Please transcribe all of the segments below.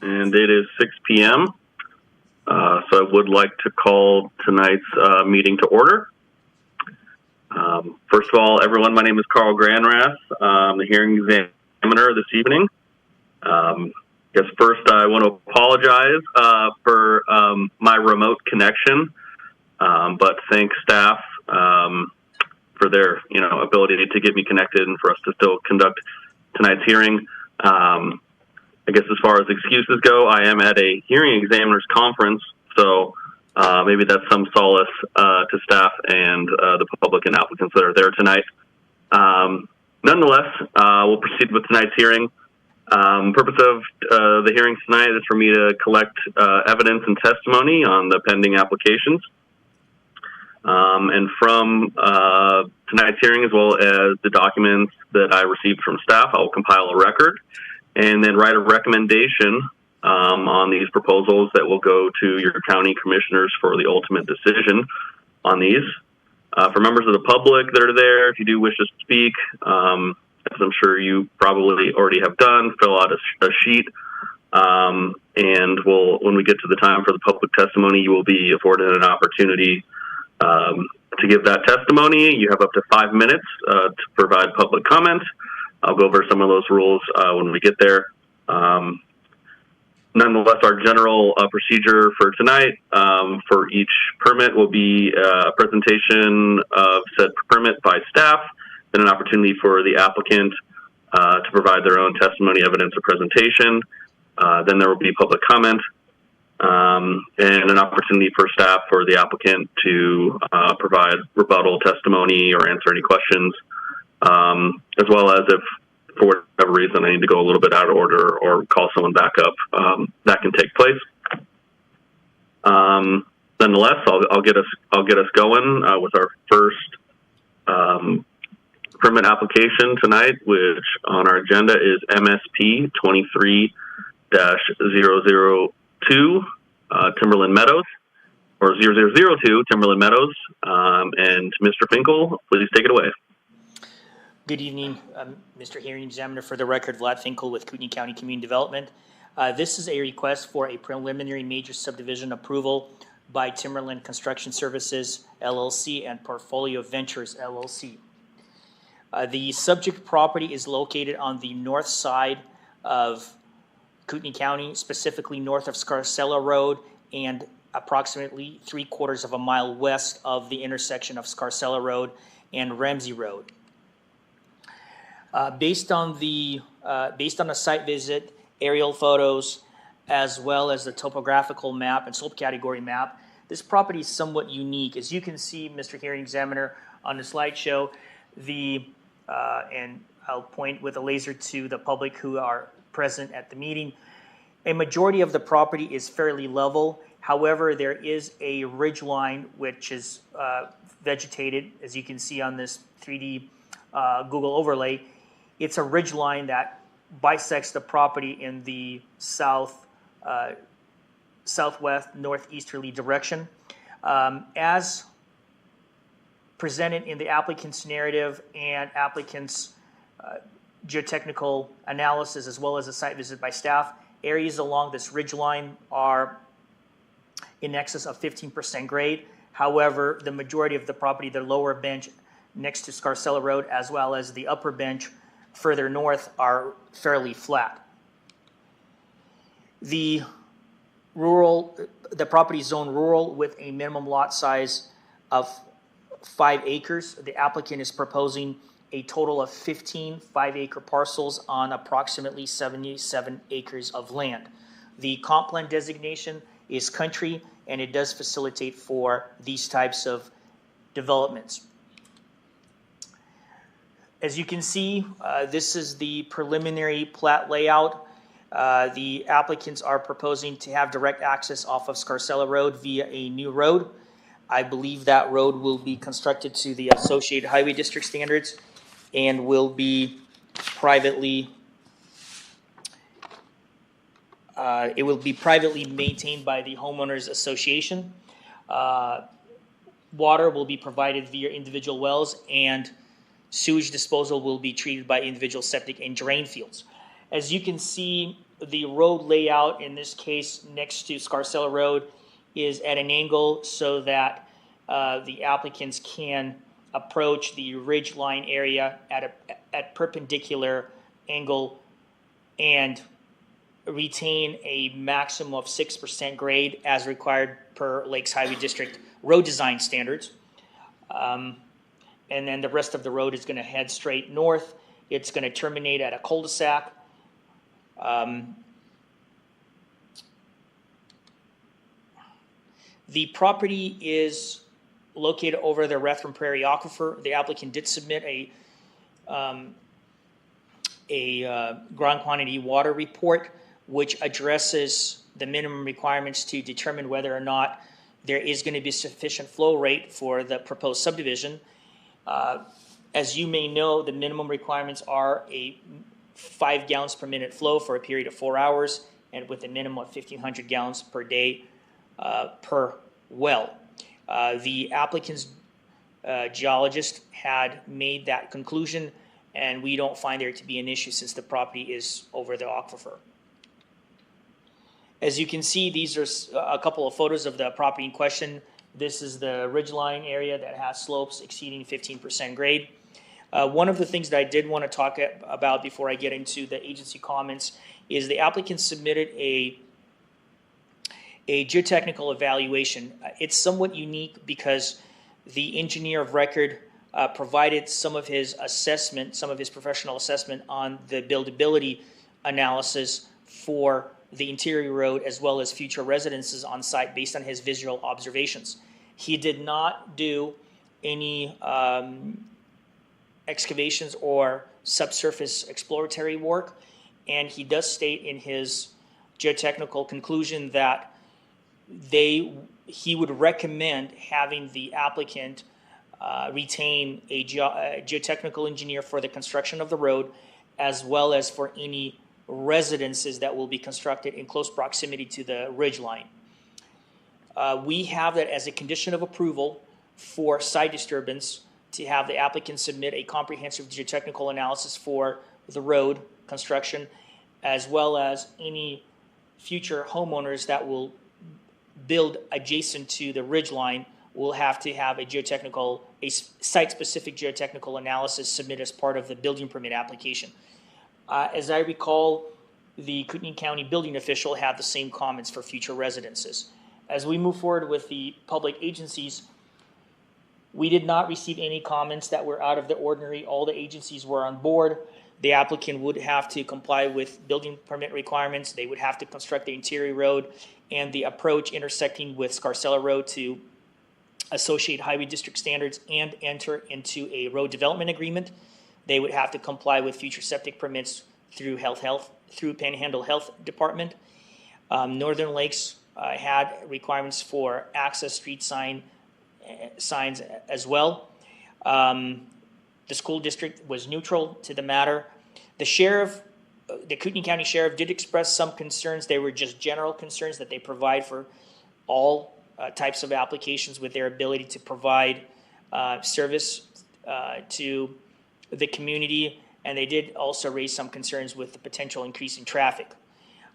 And it is 6 p.m. So I would like to call tonight's meeting to order. First of all, everyone, my name is Carl Granrath. I'm the hearing examiner this evening. Guess first I want to apologize for my remote connection, but thank staff for their ability to get me connected and for us to still conduct tonight's hearing. I guess as far as excuses go, I am at a hearing examiner's conference, so maybe that's some solace to staff and the public and applicants that are there tonight. Nonetheless, we'll proceed with tonight's hearing. Purpose of the hearings tonight is for me to collect evidence and testimony on the pending applications. And from tonight's hearing, as well as the documents that I received from staff, I will compile a record and then write a recommendation on these proposals that will go to your county commissioners for the ultimate decision on these. For members of the public that are there, if you do wish to speak, as I'm sure you probably already have done, fill out a sheet, and when we get to the time for the public testimony, you will be afforded an opportunity to give that testimony. You have up to 5 minutes to provide public comment. I'll go over some of those rules when we get there. Nonetheless, our general procedure for tonight for each permit will be a presentation of said permit by staff, then an opportunity for the applicant to provide their own testimony, evidence, or presentation. Then there will be public comment and an opportunity for staff or the applicant to provide rebuttal testimony or answer any questions. As well as if, for whatever reason, I need to go a little bit out of order or call someone back up, that can take place. Nonetheless, I'll get us going with our first permit application tonight, which on our agenda is MSP 23-002 Timberland Meadows, or 0002 Timberland Meadows. And Mr. Finkel, please take it away. Good evening, Mr. Hearing Examiner. For the record, Vlad Finkel with Kootenai County Community Development. This is a request for a preliminary major subdivision approval by Timberland Construction Services, LLC, and Portfolio Ventures, LLC. The subject property is located on the north side of Kootenai County, specifically north of Scarcella Road and approximately 3/4 of a mile west of the intersection of Scarcella Road and Ramsey Road. Based on a site visit, aerial photos, as well as the topographical map and slope category map, this property is somewhat unique. As you can see, Mr. Hearing Examiner, on the slideshow, and I'll point with a laser to the public who are present at the meeting, a majority of the property is fairly level. However, there is a ridge line which is vegetated, as you can see on this 3D Google overlay. It's a ridge line that bisects the property in the southwest northeasterly direction. As presented in the applicant's narrative and applicant's geotechnical analysis, as well as a site visit by staff, areas along this ridge line are in excess of 15% grade. However, the majority of the property, the lower bench next to Scarcella Road, as well as the upper bench further north, are fairly flat. The property is zoned rural with a minimum lot size of 5 acres. The applicant is proposing a total of 15 5-acre parcels on approximately 77 acres of land. The comp plan designation is country, and it does facilitate for these types of developments. As you can see, this is the preliminary plat layout. The applicants are proposing to have direct access off of Scarcella Road via a new road. I believe that road will be constructed to the Associated Highway District standards and will be privately maintained by the Homeowners Association. Water will be provided via individual wells, and sewage disposal will be treated by individual septic and drain fields. As you can see the road layout, in this case next to Scarcella Road, is at an angle so that the applicants can approach the ridge line area at perpendicular angle and retain a maximum of 6% grade as required per Lakes Highway District road design standards. And then the rest of the road is going to head straight north. It's going to terminate at a cul-de-sac. The property is located over the Rethram Prairie Aquifer. The applicant did submit a ground quantity water report, which addresses the minimum requirements to determine whether or not there is going to be sufficient flow rate for the proposed subdivision. As you may know, the minimum requirements are a 5 gallons per minute flow for a period of 4 hours, and with a minimum of 1,500 gallons per day per well. The applicant's geologist had made that conclusion, and we don't find there to be an issue since the property is over the aquifer. As you can see, these are a couple of photos of the property in question. This is the ridgeline area that has slopes exceeding 15% grade. One of the things that I did want to talk about before I get into the agency comments is the applicant submitted a geotechnical evaluation. It's somewhat unique because the engineer of record provided some of his assessment, some of his professional assessment on the buildability analysis for the interior road as well as future residences on site based on his visual observations. He did not do any excavations or subsurface exploratory work, and he does state in his geotechnical conclusion that he would recommend having the applicant retain a geotechnical engineer for the construction of the road, as well as for any residences that will be constructed in close proximity to the ridgeline. We have that as a condition of approval for site disturbance to have the applicant submit a comprehensive geotechnical analysis for the road construction, as well as any future homeowners that will build adjacent to the ridgeline will have to have a site-specific geotechnical analysis submitted as part of the building permit application. As I recall, the Kootenai County building official had the same comments for future residences. As we move forward with the public agencies, we did not receive any comments that were out of the ordinary. All the agencies were on board. The applicant would have to comply with building permit requirements. They would have to construct the interior road and the approach intersecting with Scarcella Road to associate highway district standards and enter into a road development agreement. They would have to comply with future septic permits through through Panhandle Health Department. Northern Lakes had requirements for access street signs as well. The school district was neutral to the matter. The sheriff, the Kootenai County Sheriff, did express some concerns. They were just general concerns that they provide for all types of applications with their ability to provide service to the community, and they did also raise some concerns with the potential increase in traffic.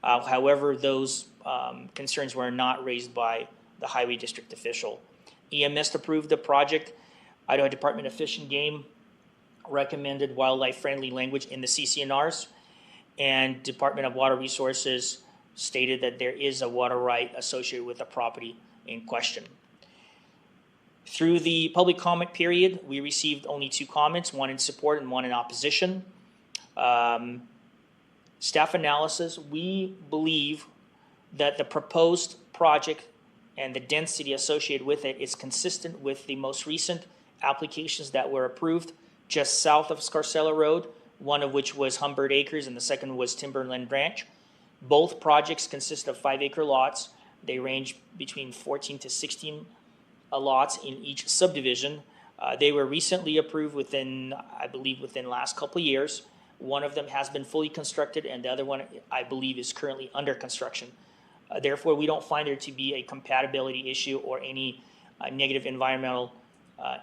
However, those concerns were not raised by the highway district official. EMS approved the project. Idaho Department of Fish and Game recommended wildlife-friendly language in the CCNRs, and Department of Water Resources stated that there is a water right associated with the property in question. Through the public comment period, we received only 2 comments, one in support and one in opposition. Staff analysis, we believe that the proposed project and the density associated with it is consistent with the most recent applications that were approved just south of Scarcella Road, one of which was Humbird Acres and the second was Timberland Ranch. Both projects consist of 5-acre lots. They range between 14 to 16 lots in each subdivision. They were recently approved within, I believe, within the last couple of years. One of them has been fully constructed and the other one, I believe, is currently under construction. Therefore, we don't find there to be a compatibility issue or any negative environmental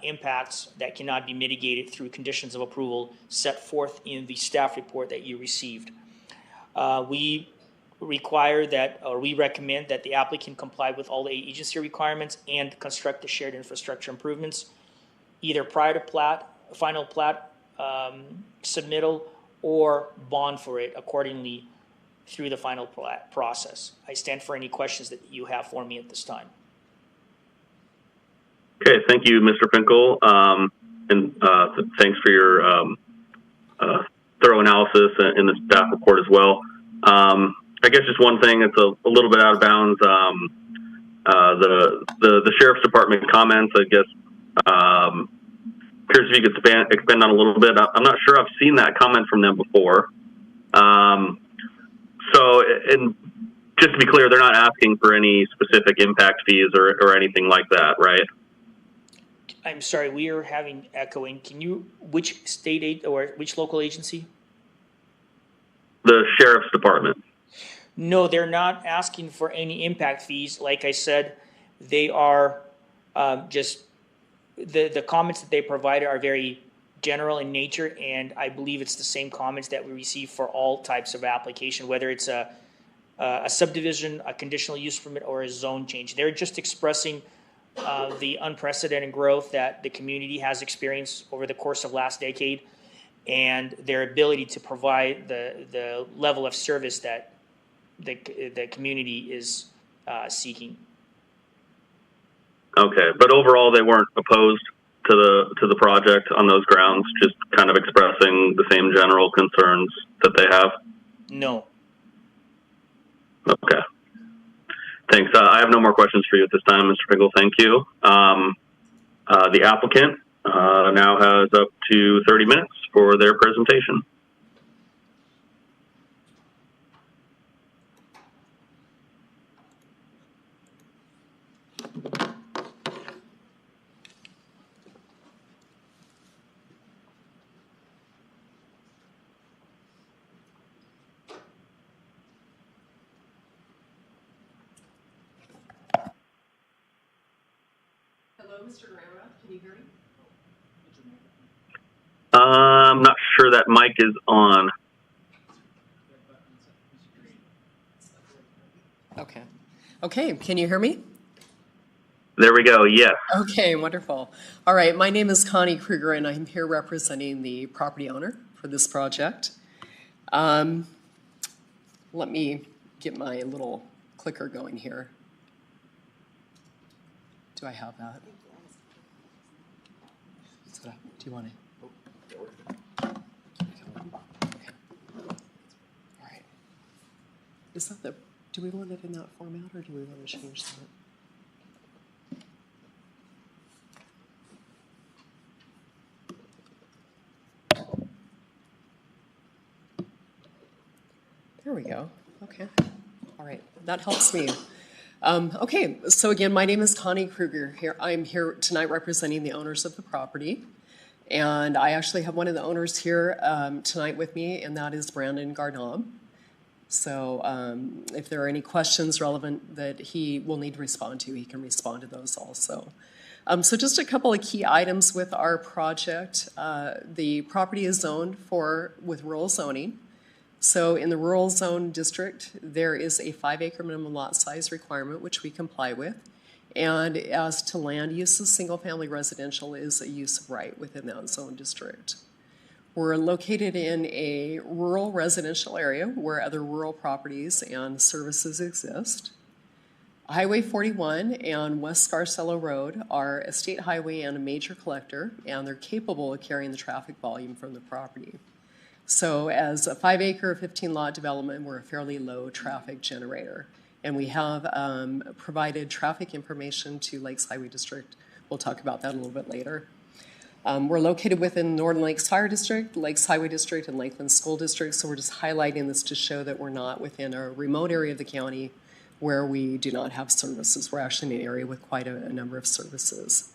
impacts that cannot be mitigated through conditions of approval set forth in the staff report that you received. We require that, or we recommend that the applicant comply with all the agency requirements and construct the shared infrastructure improvements, either prior to final plat submittal, or bond for it accordingly through the final plat process. I stand for any questions that you have for me at this time. Okay, thank you, Mr. Finkel, and thanks for your thorough analysis in the staff report as well. I guess just one thing that's a little bit out of bounds. The sheriff's department comments, I guess, curious if you could expand on a little bit. I'm not sure I've seen that comment from them before. So, and just to be clear, they're not asking for any specific impact fees or anything like that, right? I'm sorry, we are having echoing. Can you, which state or which local agency? The sheriff's department. No, they're not asking for any impact fees. Like I said, they are just, the comments that they provide are very general in nature, and I believe it's the same comments that we receive for all types of application, whether it's a subdivision, a conditional use permit, or a zone change. They're just expressing the unprecedented growth that the community has experienced over the course of last decade, and their ability to provide the level of service that the community is seeking. Okay, but overall they weren't opposed to the project on those grounds, just kind of expressing the same general concerns that they have? No. Okay. Thanks. I have no more questions for you at this time, Mr. Finkel. Thank you. The applicant now has up to 30 minutes for their presentation. Mr. Guerrero, can you hear me? I'm not sure that mic is on. Okay. Okay, can you hear me? There we go, yes. Okay, wonderful. All right, my name is Connie Kruger, and I'm here representing the property owner for this project. Let me get my little clicker going here. Do I have that? Do you want to? Okay. All right. Is that the? Do we want it in that format, or do we want to change that? There we go. Okay. All right. That helps me. Okay. So again, my name is Connie Kruger. I'm here tonight representing the owners of the property. And I actually have one of the owners here tonight with me, and that is Brandon Garnam. So if there are any questions relevant that he will need to respond to, he can respond to those also. So just a couple of key items with our project. The property is zoned with rural zoning. So in the rural zone district, there is a 5-acre minimum lot size requirement, which we comply with. And as to land uses, single-family residential is a use of right within that zone district. We're located in a rural residential area where other rural properties and services exist. Highway 41 and West Scarcello Road are a state highway and a major collector, and they're capable of carrying the traffic volume from the property. So as a 5-acre, 15-lot development, we're a fairly low traffic generator. And we have provided traffic information to Lakes Highway District. We'll talk about that a little bit later. We're located within Northern Lakes Fire District, Lakes Highway District, and Lakeland School District. So we're just highlighting this to show that we're not within a remote area of the county where we do not have services. We're actually in an area with quite a number of services.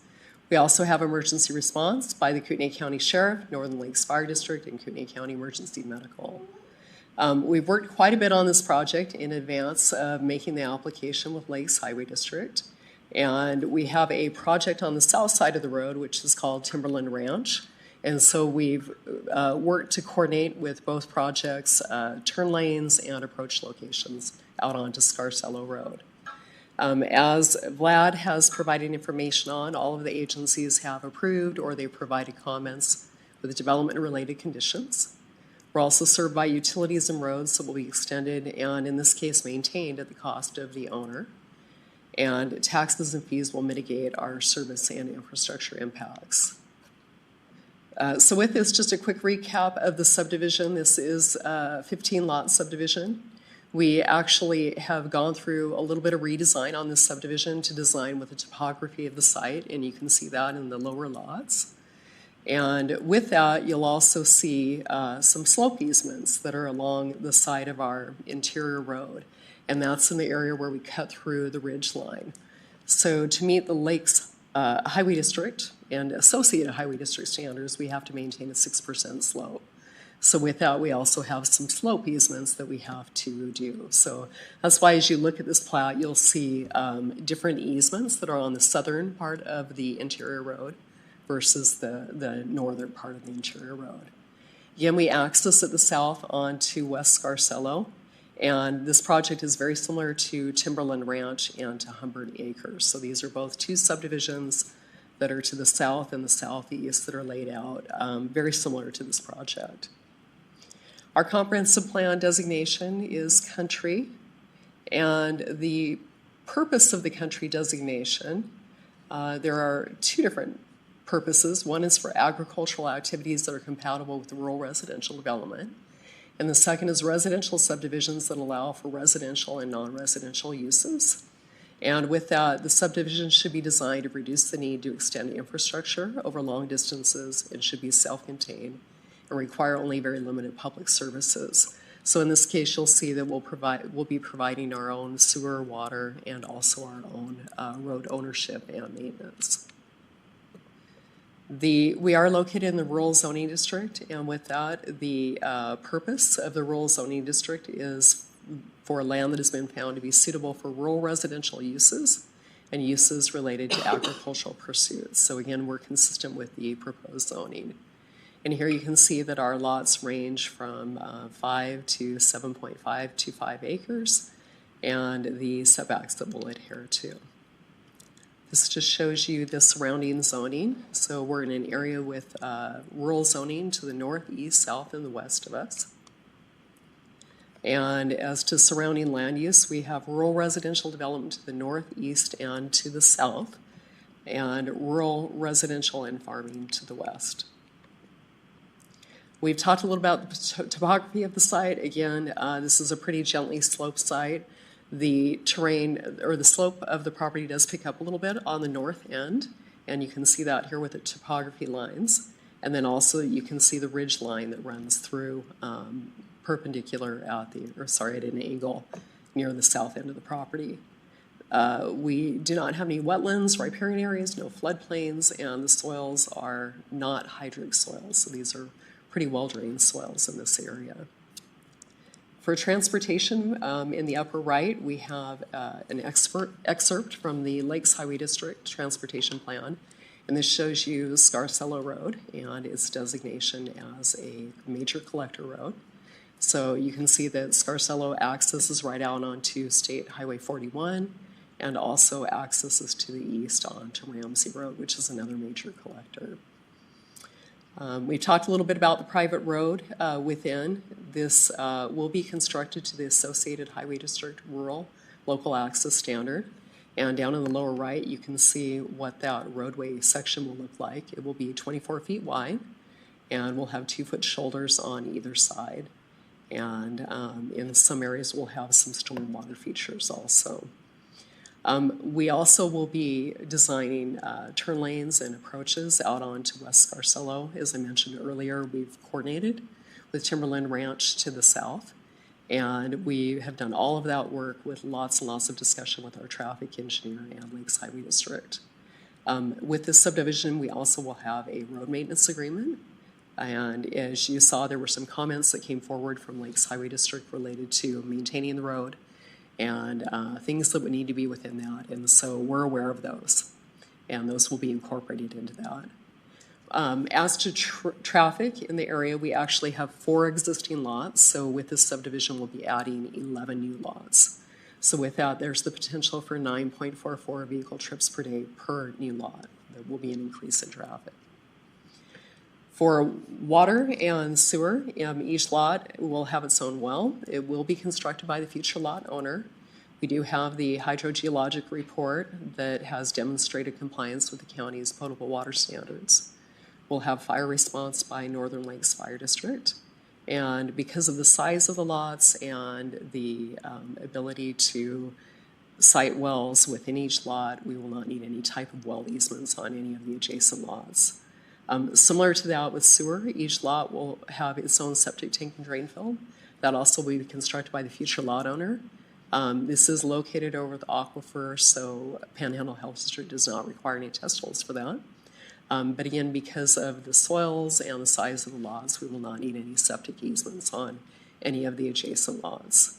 We also have emergency response by the Kootenai County Sheriff, Northern Lakes Fire District, and Kootenai County Emergency Medical. We've worked quite a bit on this project in advance of making the application with Lakes Highway District. And we have a project on the south side of the road, which is called Timberland Ranch. And so we've worked to coordinate with both projects, turn lanes and approach locations out onto Scarcello Road. As Vlad has provided information on, all of the agencies have approved or they've provided comments with development-related conditions. We're also served by utilities and roads that will be extended and, in this case, maintained at the cost of the owner. And taxes and fees will mitigate our service and infrastructure impacts. So with this, just a quick recap of the subdivision. This is a 15-lot subdivision. We actually have gone through a little bit of redesign on this subdivision to design with the topography of the site, and you can see that in the lower lots. And with that, you'll also see some slope easements that are along the side of our interior road, and that's in the area where we cut through the ridge line. So to meet the Lakes Highway District and associated Highway District standards, we have to maintain a 6% slope. So with that, we also have some slope easements that we have to do. So that's why as you look at this plat, you'll see different easements that are on the southern part of the interior road versus the northern part of the interior road. Again, we access at the south onto West Scarcello, and this project is very similar to Timberland Ranch and to Humbert Acres. So these are both two subdivisions that are to the south and the southeast that are laid out, very similar to this project. Our comprehensive plan designation is country, and the purpose of the country designation, there are two different purposes. One is for agricultural activities that are compatible with rural residential development, and the second is residential subdivisions that allow for residential and non-residential uses. And with that, the subdivision should be designed to reduce the need to extend infrastructure over long distances and should be self-contained and require only very limited public services. So in this case, you'll see that we'll be providing our own sewer, water, and also our own road ownership and maintenance. We are located in the rural zoning district, and with that, the purpose of the rural zoning district is for land that has been found to be suitable for rural residential uses and uses related to agricultural pursuits. So again, we're consistent with the proposed zoning. And here you can see that our lots range from 5 to 7.525 acres, and the setbacks that we'll adhere to. This just shows you the surrounding zoning. So we're in an area with rural zoning to the north, east, south, and the west of us. And as to surrounding land use, we have rural residential development to the north, east, and to the south, and rural residential and farming to the west. We've talked a little about the topography of the site. Again, this is a pretty gently sloped site. The terrain or the slope of the property does pick up a little bit on the north end, and you can see that here with the topography lines. And then also you can see the ridge line that runs through perpendicular at an angle near the south end of the property. We do not have any wetlands, riparian areas, no floodplains, and the soils are not hydric soils. So these are pretty well-drained soils in this area. For transportation, in the upper right, we have an excerpt from the Lakes Highway District Transportation Plan, and this shows you Scarcello Road and its designation as a major collector road. So you can see that Scarcello accesses right out onto State Highway 41 and also accesses to the east onto Ramsey Road, which is another major collector. We've talked a little bit about the private road within. This will be constructed to the Associated Highway District Rural Local Access Standard. And down in the lower right, you can see what that roadway section will look like. It will be 24 feet wide, and we'll have 2-foot shoulders on either side. And in some areas, we'll have some stormwater features also. We also will be designing turn lanes and approaches out onto West Scarcello. As I mentioned earlier, we've coordinated with Timberland Ranch to the south, and we have done all of that work with lots and lots of discussion with our traffic engineer and Lakes Highway District. With this subdivision, we also will have a road maintenance agreement. And as you saw, there were some comments that came forward from Lakes Highway District related to maintaining the road and things that would need to be within that. And so we're aware of those, and those will be incorporated into that. As to traffic in the area, we actually have 4 existing lots. So with this subdivision, we'll be adding 11 new lots. So with that, there's the potential for 9.44 vehicle trips per day per new lot. There will be an increase in traffic. For water and sewer, each lot will have its own well. It will be constructed by the future lot owner. We do have the hydrogeologic report that has demonstrated compliance with the county's potable water standards. We'll have fire response by Northern Lakes Fire District. And because of the size of the lots and the ability to site wells within each lot, we will not need any type of well easements on any of the adjacent lots. Similar to that with sewer, each lot will have its own septic tank and drain field. That also will be constructed by the future lot owner. This is located over the aquifer, so Panhandle Health District does not require any test holes for that. But again, because of the soils and the size of the lots, we will not need any septic easements on any of the adjacent lots.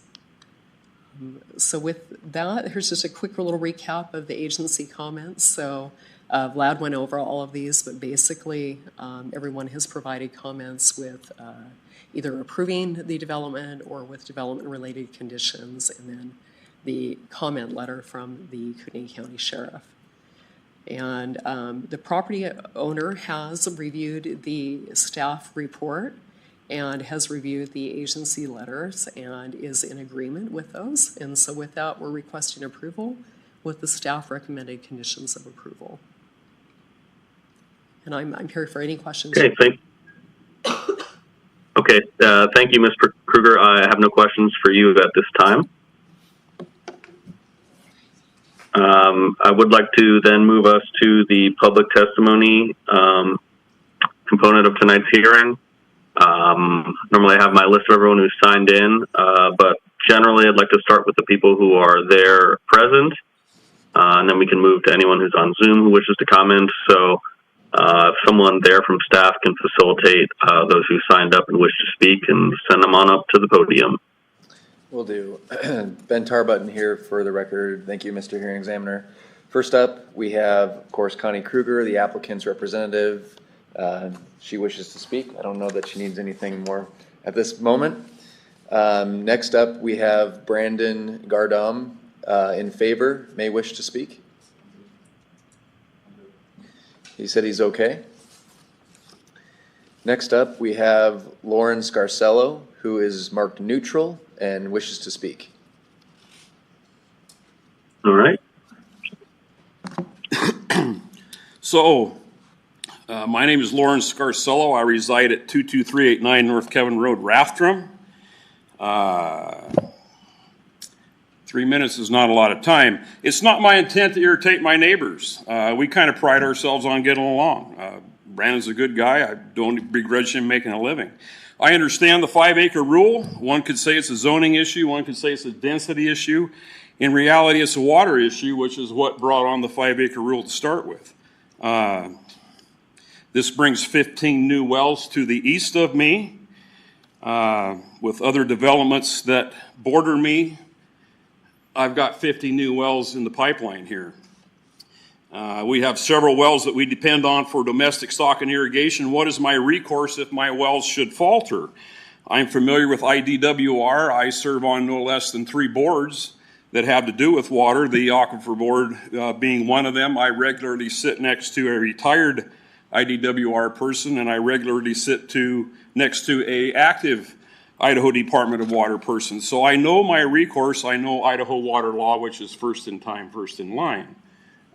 So with that, here's just a quick little recap of the agency comments. So Vlad went over all of these, but basically everyone has provided comments with either approving the development or with development-related conditions, and then the comment letter from the Kootenai County Sheriff. And the property owner has reviewed the staff report and has reviewed the agency letters and is in agreement with those. And so with that, we're requesting approval with the staff recommended conditions of approval. And I'm here for any questions. Okay, thank you, Ms. Kruger. I have no questions for you at this time. I would like to then move us to the public testimony component of tonight's hearing. Normally I have my list of everyone who's signed in, but generally I'd like to start with the people who are there present, and then we can move to anyone who's on Zoom who wishes to comment. So if someone there from staff can facilitate those who signed up and wish to speak and send them on up to the podium. Will do. Ben Tarbutton here for the record. Thank you, Mr. Hearing Examiner. First up, we have, of course, Connie Kruger, the applicant's representative. She wishes to speak. I don't know that she needs anything more at this moment. Next up, we have Brandon Gardam in favor, may wish to speak. He said he's okay. Next up, we have Lauren Scarcello, who is marked neutral and wishes to speak. All right. So, my name is Lawrence Scarcello. I reside at 22389 North Kevin Road, Rathdrum. 3 minutes is not a lot of time. It's not my intent to irritate my neighbors. We kind of pride ourselves on getting along. Brandon's a good guy. I don't begrudge him making a living. I understand the 5-acre rule. One could say it's a zoning issue. One could say it's a density issue. In reality, it's a water issue, which is what brought on the 5-acre rule to start with. This brings 15 new wells to the east of me, with other developments that border me. I've got 50 new wells in the pipeline here. We have several wells that we depend on for domestic stock and irrigation. What is my recourse if my wells should falter? I'm familiar with IDWR. I serve on no less than 3 boards that have to do with water, the Aquifer Board being one of them. I regularly sit next to a retired IDWR person, and I regularly sit next to a active Idaho Department of Water person. So I know my recourse. I know Idaho water law, which is first in time, first in line.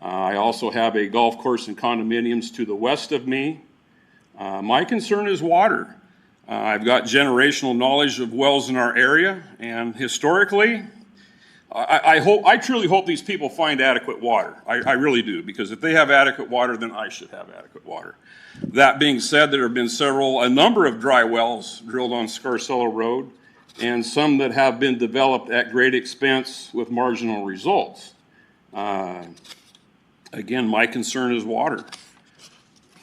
I also have a golf course and condominiums to the west of me. My concern is water. I've got generational knowledge of wells in our area, and historically, I truly hope these people find adequate water. I really do, because if they have adequate water, then I should have adequate water. That being said, there have been a number of dry wells drilled on Scarcello Road, and some that have been developed at great expense with marginal results. Again, my concern is water.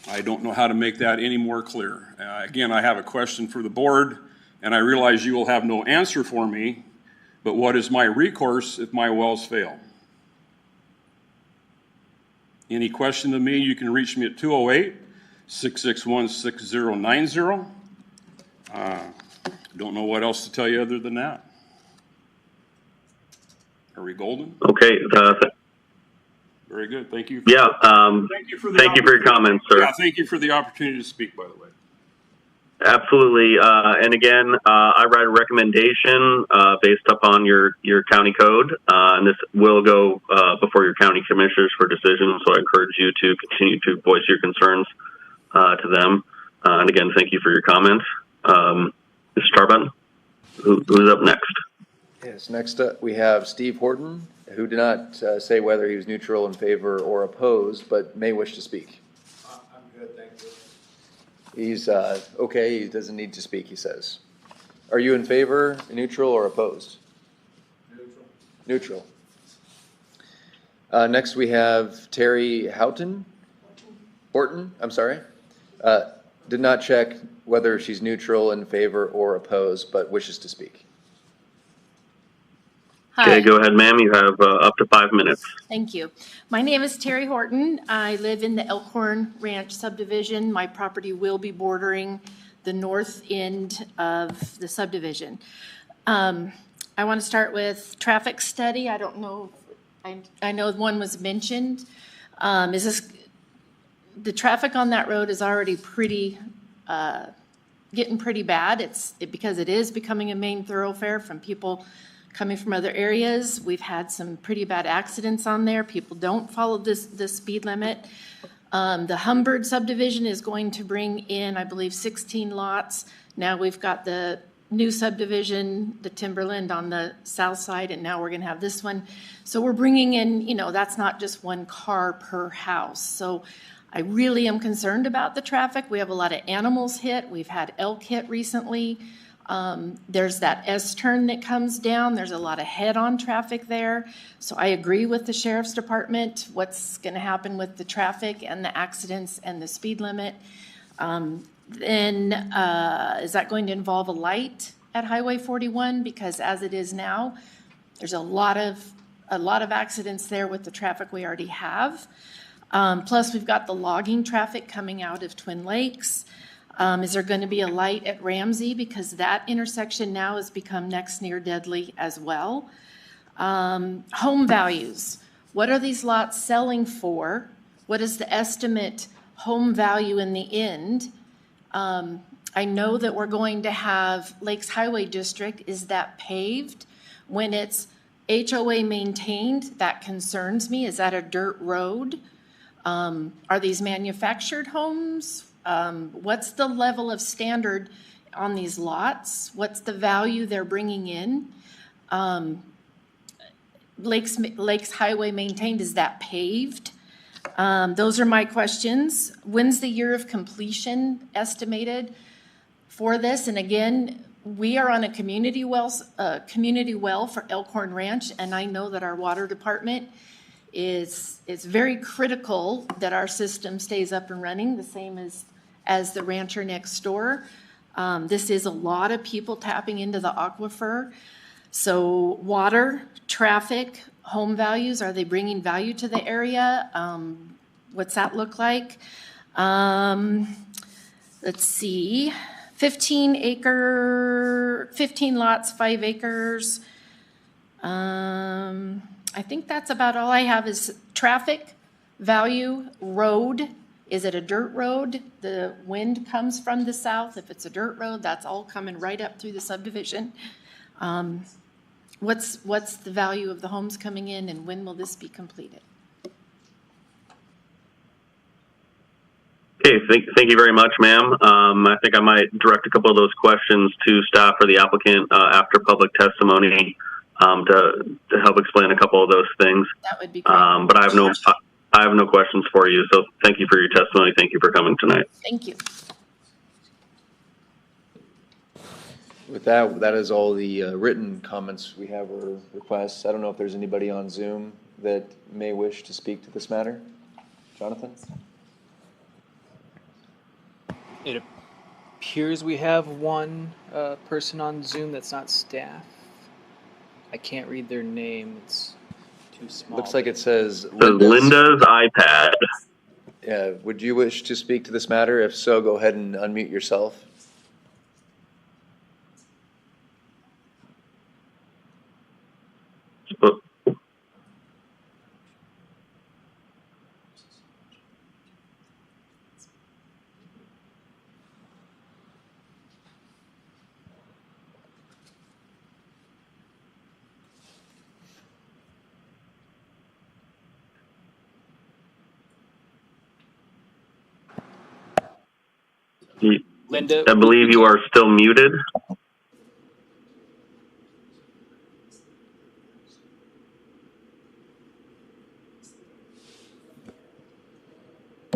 I don't know how to make that any more clear. Again, I have a question for the board, and I realize you will have no answer for me, but what is my recourse if my wells fail? Any question to me, you can reach me at 661-6090. Don't know what else to tell you other than that. Are we golden? Okay. Very good. Thank you. Yeah. Thank you for your comments, sir. Yeah, thank you for the opportunity to speak, by the way. Absolutely. And again, I write a recommendation based upon your county code, and this will go before your county commissioners for decision. So I encourage you to continue to voice your concerns to them. And again, thank you for your comments. Mr. Starbutton, who's up next? Yes, next up we have Steve Horton, who did not say whether he was neutral, in favor, or opposed, but may wish to speak. I'm good, thank you. He's okay, he doesn't need to speak, he says. Are you in favor, neutral, or opposed? Neutral. Neutral. Next we have Terry Houghton. Horton, I'm sorry. Did not check whether she's neutral, in favor, or opposed, but wishes to speak. Hi. Okay, go ahead, ma'am. You have up to 5 minutes. Thank you. My name is Terry Horton. I live in the Elkhorn Ranch subdivision. My property will be bordering the north end of the subdivision. I want to start with traffic study. I don't know, I know one was mentioned. The traffic on that road is already getting pretty bad. Because it is becoming a main thoroughfare from people coming from other areas. We've had some pretty bad accidents on there. People don't follow the speed limit. The Humbird subdivision is going to bring in, I believe, 16 lots. Now we've got the new subdivision, the Timberland on the south side, and now we're gonna have this one. So we're bringing in, that's not just one car per house. So I really am concerned about the traffic. We have a lot of animals hit. We've had elk hit recently. There's that S-turn that comes down. There's a lot of head-on traffic there. So I agree with the Sheriff's Department, what's going to happen with the traffic and the accidents and the speed limit. Then is that going to involve a light at Highway 41? Because as it is now, there's a lot of accidents there with the traffic we already have. Plus, we've got the logging traffic coming out of Twin Lakes. Is there going to be a light at Ramsey? Because that intersection now has become next near deadly as well. Home values. What are these lots selling for? What is the estimate home value in the end? I know that we're going to have Lakes Highway District. Is that paved? When it's HOA maintained, that concerns me. Is that a dirt road? Are these manufactured homes? What's the level of standard on these lots? What's the value they're bringing in? Lakes Highway maintained, is that paved? Those are my questions. When's the year of completion estimated for this? And again, we are on a community well for Elkhorn Ranch, and I know that our water department is very critical that our system stays up and running, the same as the rancher next door. This is a lot of people tapping into the aquifer. So water, traffic, home values, are they bringing value to the area? What's that look like? Let's see, 15 lots, 5 acres. I think that's about all I have is traffic, value, road. Is it a dirt road? The wind comes from the south. If it's a dirt road, that's all coming right up through the subdivision. What's the value of the homes coming in, and when will this be completed? Okay, thank you very much, ma'am. I think I might direct a couple of those questions to staff or the applicant after public testimony to help explain a couple of those things. That would be great. But I have no questions for you. So thank you for your testimony. Thank you for coming tonight. Thank you. With that is all the written comments we have or requests. I don't know if there's anybody on Zoom that may wish to speak to this matter. Jonathan? It appears we have one person on Zoom that's not staff. I can't read their name. It's too small. Looks like it says Linda's iPad. Would you wish to speak to this matter? If so, go ahead and unmute yourself. Linda, I believe you are still muted.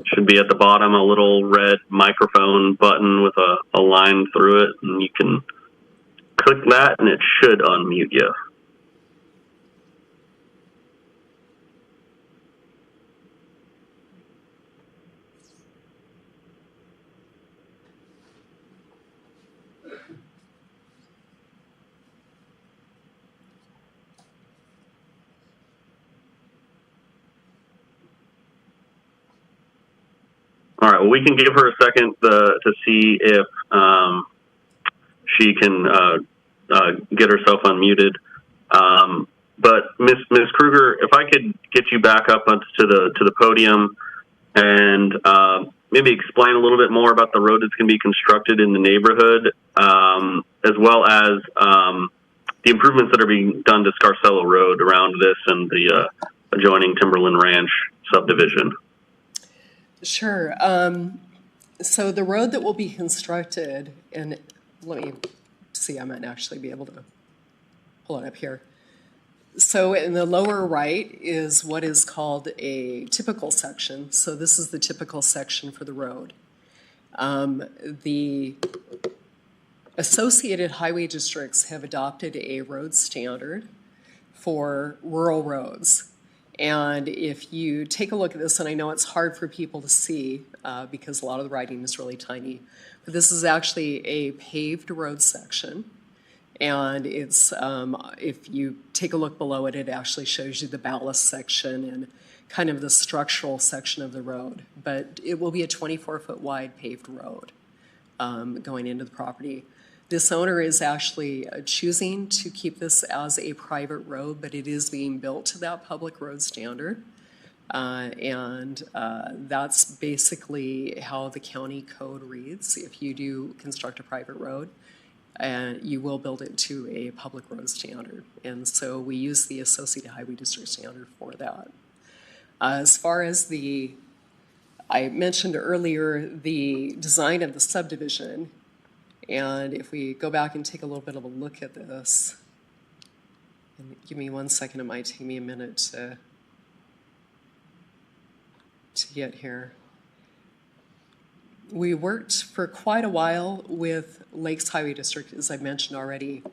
Should be at the bottom a little red microphone button with a line through it, and you can click that and it should unmute you. All right, well, we can give her a second to see if she can get herself unmuted. But Ms. Kruger, if I could get you back up onto the podium and maybe explain a little bit more about the road that's going to be constructed in the neighborhood, as well as the improvements that are being done to Scarcello Road around this and the adjoining Timberland Ranch subdivision. Sure. So the road that will be constructed, and let me see, I might actually be able to pull it up here. So in the lower right is what is called a typical section. So this is the typical section for the road. The associated highway districts have adopted a road standard for rural roads. And if you take a look at this, and I know it's hard for people to see because a lot of the writing is really tiny, but this is actually a paved road section. And it's, if you take a look below it, it actually shows you the ballast section and kind of the structural section of the road. But it will be a 24-foot wide paved road going into the property. This owner is actually choosing to keep this as a private road, but it is being built to that public road standard. That's basically how the county code reads. If you do construct a private road, you will build it to a public road standard. And so we use the Associated Highway District standard for that. As far as I mentioned earlier, the design of the subdivision. And if we go back and take a little bit of a look at this, and give me 1 second, it might take me a minute to get here. We worked for quite a while with Lakes Highway District, as I mentioned already,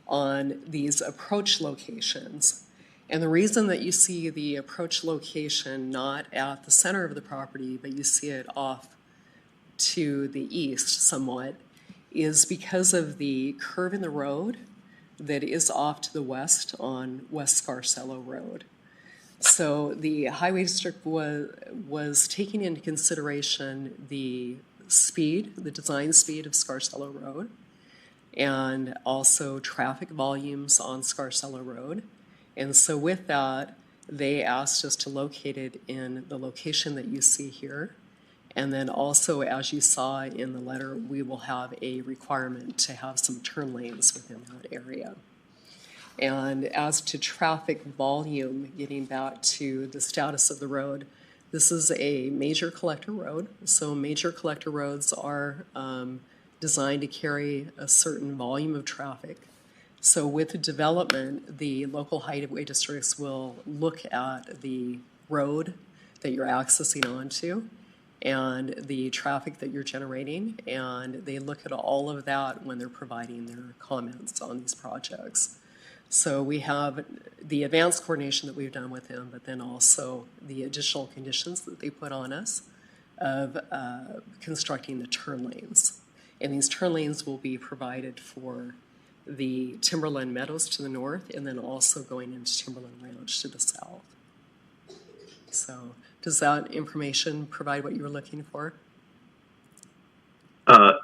on these approach locations. And the reason that you see the approach location not at the center of the property, but you see it off to the east somewhat, is because of the curve in the road that is off to the west on West Scarcello Road. So the Highway District was taking into consideration the speed, the design speed of Scarcello Road, and also traffic volumes on Scarcello Road. And so with that, they asked us to locate it in the location that you see here. And then also, as you saw in the letter, we will have a requirement to have some turn lanes within that area. And as to traffic volume, getting back to the status of the road, this is a major collector road. So major collector roads are designed to carry a certain volume of traffic. So with the development, the local highway districts will look at the road that you're accessing onto and the traffic that you're generating, and they look at all of that when they're providing their comments on these projects. So we have the advanced coordination that we've done with them, but then also the additional conditions that they put on us of constructing the turn lanes. And these turn lanes will be provided for the Timberland Meadows to the north, and then also going into Timberland Ranch to the south. So Does that information provide what you were looking for? I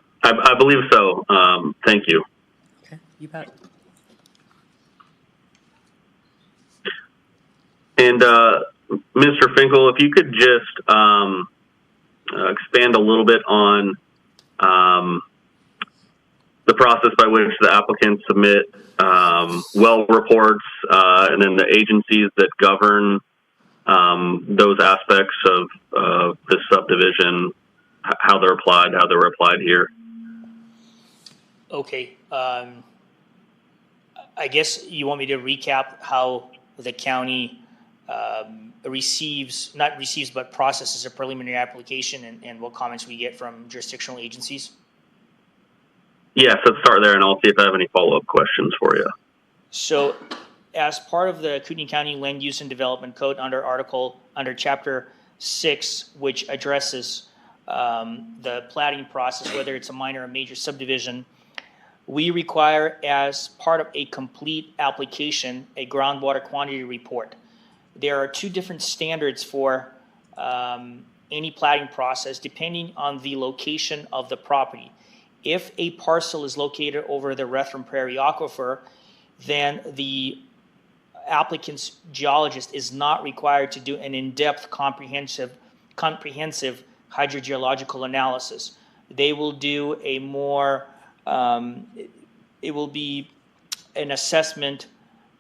believe so. Thank you. Okay, you bet. And Mr. Finkel, if you could just expand a little bit on the process by which the applicants submit well reports, and then the agencies that govern those aspects of this subdivision, how they're applied here. Okay. I guess you want me to recap how the county processes a preliminary application and what comments we get from jurisdictional agencies? Yes, let's start there, and I'll see if I have any follow-up questions for you. So, as part of the Kootenai County Land Use and Development Code under Chapter 6, which addresses the platting process, whether it's a minor or major subdivision, we require, as part of a complete application, a groundwater quantity report. There are two different standards for any platting process depending on the location of the property. If a parcel is located over the Rethram Prairie Aquifer, then the applicant's geologist is not required to do an in-depth comprehensive hydrogeological analysis. They will do a more, it will be an assessment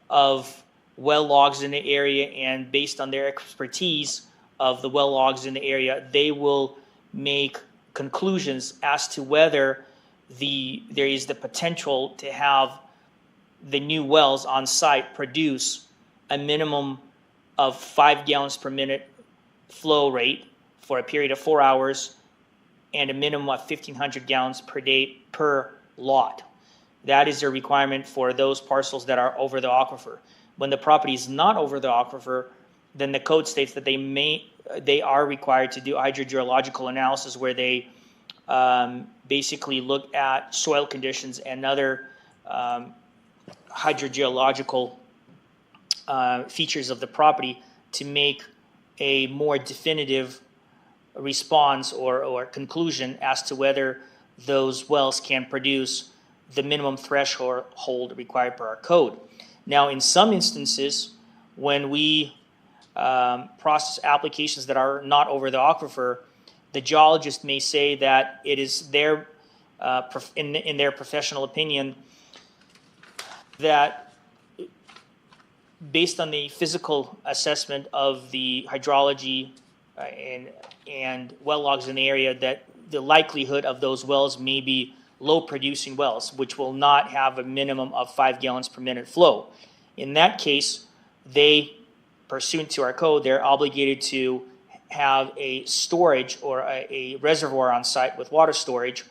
of well logs in the area, and based on their expertise of the well logs in the area, they will make conclusions as to whether there is the potential to have the new wells on site produce a minimum of 5 gallons per minute flow rate for a period of 4 hours and a minimum of 1,500 gallons per day per lot. That is a requirement for those parcels that are over the aquifer. When the property is not over the aquifer, then the code states that they are required to do hydrogeological analysis, where they basically look at soil conditions and other hydrogeological features of the property to make a more definitive response or conclusion as to whether those wells can produce the minimum threshold required per our code. Now, in some instances, when we process applications that are not over the aquifer, the geologist may say that it is their, in their professional opinion, that based on the physical assessment of the hydrology and well logs in the area, that the likelihood of those wells may be low producing wells, which will not have a minimum of 5 gallons per minute flow. In that case, they, pursuant to our code, they're obligated to have a storage or a reservoir on site with water storage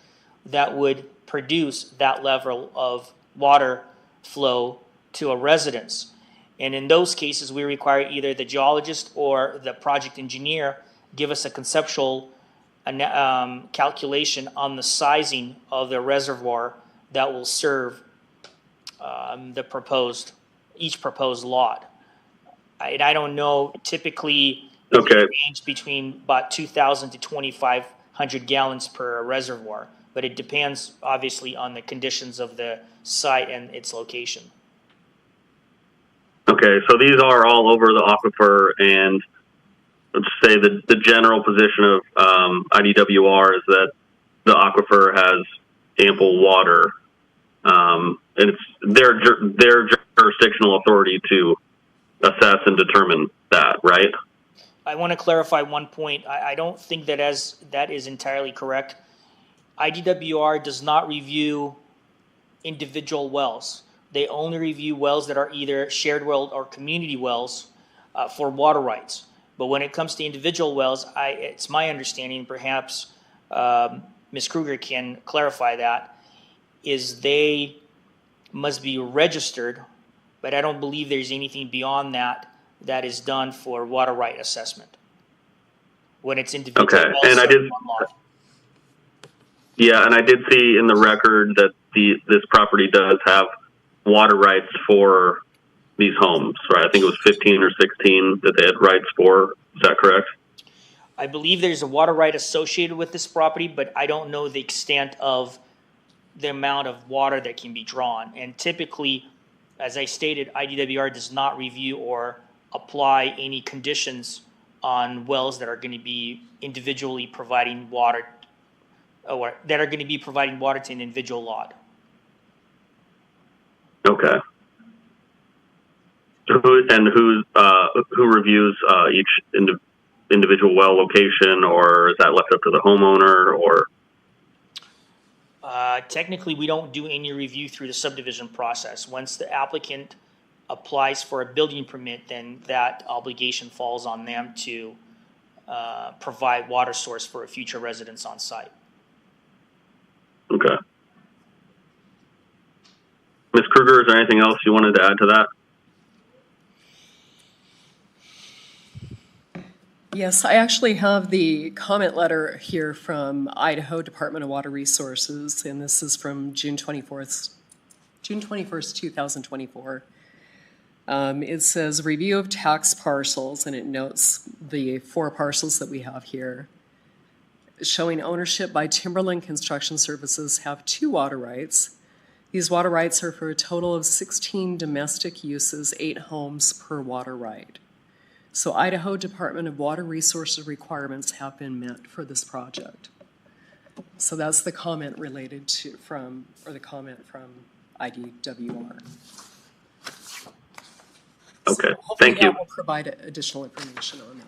that would produce that level of water flow to a residence. And in those cases, we require either the geologist or the project engineer give us a conceptual calculation on the sizing of the reservoir that will serve each proposed lot. I don't know, typically Okay. it ranges between about 2,000 to 2,500 gallons per reservoir, but it depends obviously on the conditions of the site and its location. Okay, so these are all over the aquifer, and let's say the general position of IDWR is that the aquifer has ample water, and it's their jurisdictional authority to assess and determine that, right? I want to clarify one point. I don't think that is entirely correct. IDWR does not review individual wells. They only review wells that are either shared well or community wells for water rights. But when it comes to individual wells, it's my understanding, perhaps Ms. Kruger can clarify that, is they must be registered, but I don't believe there's anything beyond that that is done for water right assessment. When it's individual wells, and I did, one lot. Yeah, and I did see in the record that this property does have water rights for these homes, right? I think it was 15 or 16 that they had rights for. Is that correct? I believe there's a water right associated with this property, but I don't know the extent of the amount of water that can be drawn. And typically, as I stated, IDWR does not review or apply any conditions on wells that are going to be individually providing water, or that are going to be providing water to an individual lot. Okay. Who reviews each individual well location, or is that left up to the homeowner, or? Technically, we don't do any review through the subdivision process. Once the applicant applies for a building permit, then that obligation falls on them to provide water source for a future residence on site. Okay. Ms. Kruger, is there anything else you wanted to add to that? Yes, I actually have the comment letter here from Idaho Department of Water Resources, and this is from June 21st, 2024. It says review of tax parcels, and it notes the 4 parcels that we have here. Showing ownership by Timberland Construction Services have 2 water rights. These water rights are for a total of 16 domestic uses, 8 homes per water right. So Idaho Department of Water Resources requirements have been met for this project. So that's the comment related to the comment from IDWR. Okay, So thank you. That will provide additional information on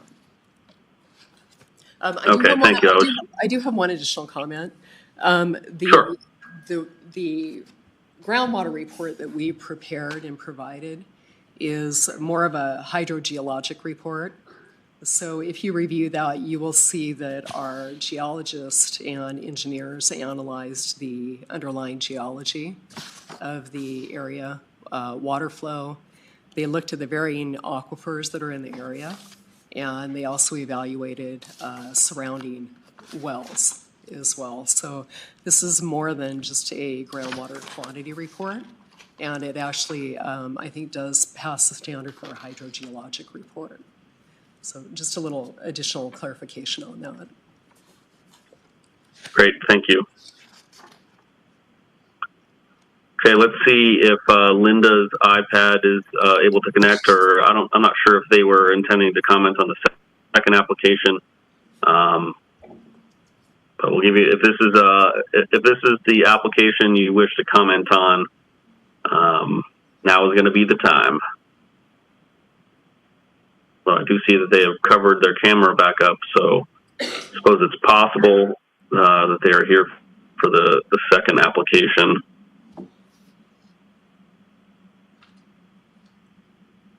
that. Okay, thank you. I do have one additional comment. Sure. The groundwater report that we prepared and provided is more of a hydrogeologic report. So if you review that, you will see that our geologists and engineers analyzed the underlying geology of the area, water flow. They looked at the varying aquifers that are in the area, and they also evaluated surrounding wells as well. So this is more than just a groundwater quantity report. And it actually, I think, does pass the standard for a hydrogeologic report. So just a little additional clarification on that. Great, thank you. Okay, let's see if Linda's iPad is able to connect, or I'm not sure if they were intending to comment on the second application. But we'll give you, if this is the application you wish to comment on, now is going to be the time. Well, I do see that they have covered their camera back up, so I suppose it's possible that they are here for the second application.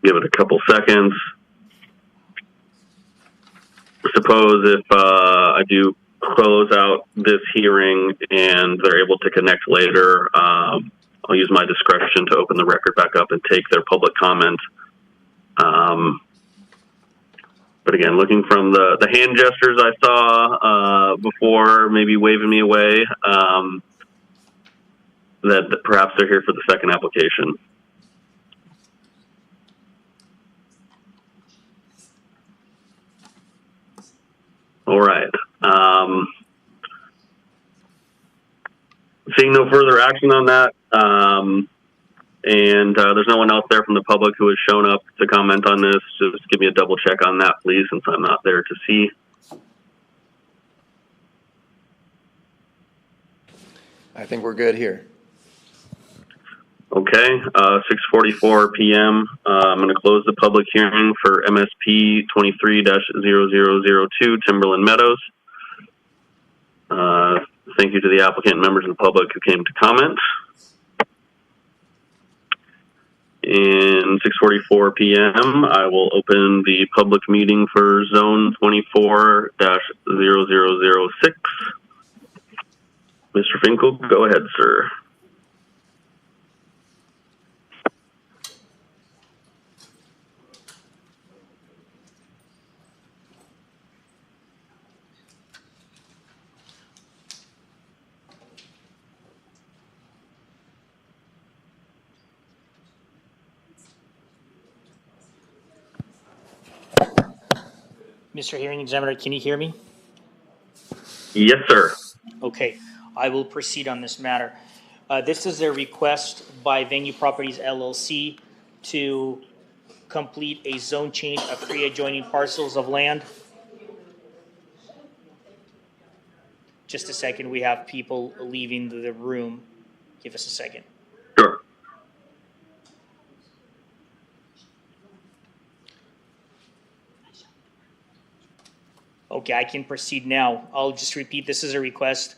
Give it a couple seconds. Suppose if I do close out this hearing and they're able to connect later, I'll use my discretion to open the record back up and take their public comment. But again, looking from the hand gestures I saw before, maybe waving me away, that perhaps they're here for the second application. All right. Seeing no further action on that, and there's no one else there from the public who has shown up to comment on this, so just give me a double check on that, please, since I'm not there to see. I think we're good here. Okay, 6:44 p.m. I'm going to close the public hearing for MSP 23-0002 Timberland Meadows. Thank you to the applicant and members of the public who came to comment. And 6:44 p.m. I will open the public meeting for Zone 24-0006. Mr. Finkel, go ahead, sir. Mr. Hearing Examiner, can you hear me? Yes, sir. Okay, I will proceed on this matter. This is a request by Venue Properties LLC to complete a zone change of 3 adjoining parcels of land. Just a second, we have people leaving the room. Give us a second. Sure. Okay, I can proceed now. I'll just repeat, this is a request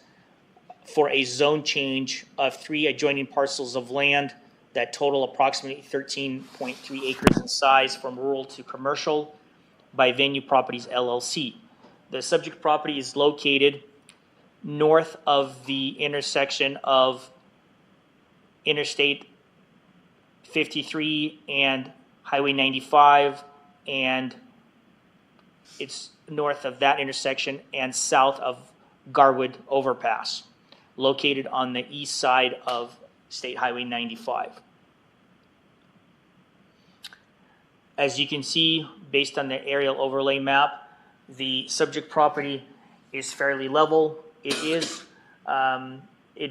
for a zone change of 3 adjoining parcels of land that total approximately 13.3 acres in size from rural to commercial by Venue Properties LLC. The subject property is located north of the intersection of Interstate 53 and Highway 95, and it's north of that intersection and south of Garwood Overpass, located on the east side of State Highway 95. As you can see, based on the aerial overlay map, the subject property is fairly level. It